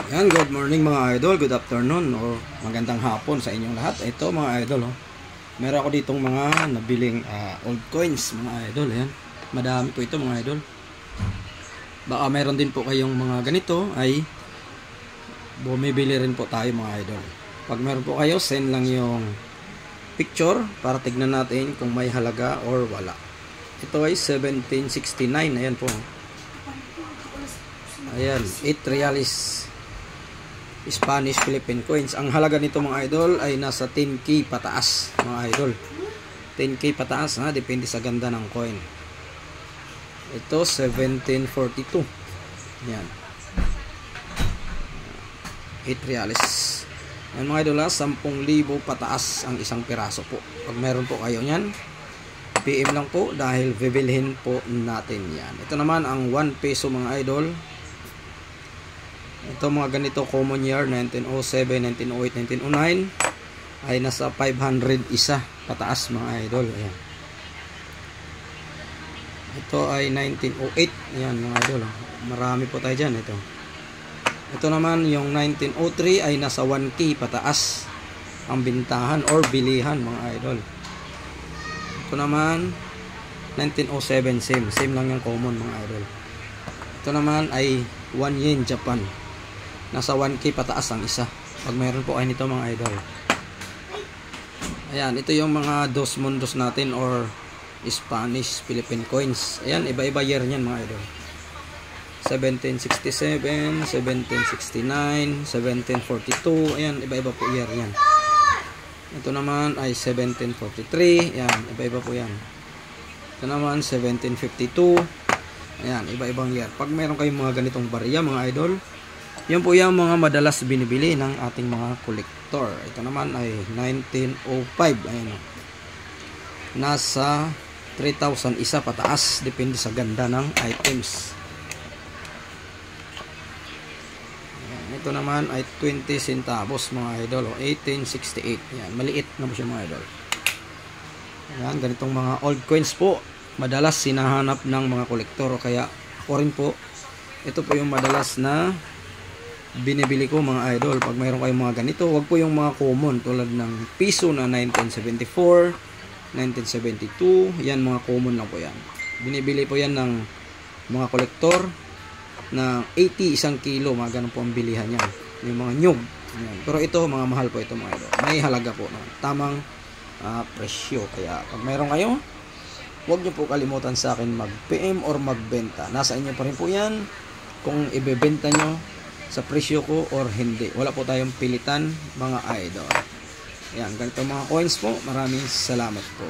Yan, good morning mga idol, good afternoon or magandang hapon sa inyong lahat. Ito mga idol, meron ako ditong mga nabiling old coins mga idol. Ayan, madami po ito mga idol. Baka meron din po kayong mga ganito ay bumibili rin po tayo mga idol. Pag meron po kayo, send lang yung picture para tignan natin kung may halaga or wala. Ito ay 1769, ayan po. Ayan, 8 reals Spanish Philippine coins. Ang halaga nito mga idol ay nasa 10k pataas mga idol. 10k pataas ha, depende sa ganda ng coin. Ito 1742. Yan. 8 reals. Yan mga idol ha, 10,000 pataas ang isang piraso po. Pag meron po kayo niyan, PM lang po dahil bibilhin po natin yan. Ito naman ang 1 peso mga idol. Ito mga ganito common year 1907, 1908, 1909 ay nasa 500 isa pataas mga idol. Ayan. Ito ay 1908. Ayan mga idol. Marami po tayo dyan. Ito naman yung 1903 ay nasa 1k pataas ang bintahan or bilihan mga idol. Ito naman 1907 same lang yung common mga idol. Ito naman ay 1 yen Japan. Nasa 1k pataas ang isa. Pag meron po kayo nito mga idol. Ayan, ito yung mga dos mundos natin or Spanish Philippine coins. Ayan, iba-iba year niyan mga idol. 1767, 1769, 1742. Ayan, iba-iba po year niyan. Ito naman ay 1743. Ayan, iba-iba po yan. Ito naman 1752. Ayan, iba-ibang year. Pag meron kayong mga ganitong barya mga idol, yan po yung mga madalas binibili ng ating mga kolektor. Ito naman ay 1905. Ayan. Nasa 3,000 isa pataas. Depende sa ganda ng items. Ayan. Ito naman ay 20 centavos mga idol. 1868. Ayan. Maliit na po siya mga idol. Ayan. Ganitong mga old coins po. Madalas sinahanap ng mga kolektor. Kaya ako rin po. Ito po yung madalas na binibili ko mga idol. Pag mayroon kayong mga ganito, wag po yung mga common tulad ng piso na 1974, 1972. Yan mga common lang po yan. Binibili po yan ng mga kolektor na 80 isang kilo, mga ganun po ang bilihan yan. Yung mga nyug. Yan. Pero ito mga mahal po ito mga idol. May halaga po no? Tamang presyo. Kaya pag mayroon kayo, wag nyo po kalimutan sa akin mag-PM or magbenta. Nasa inyo pa rin po yan kung ibebenta nyo sa presyo ko or hindi. Wala po tayong pilitan mga idol. Ayan, ganito mga coins po. Maraming salamat po.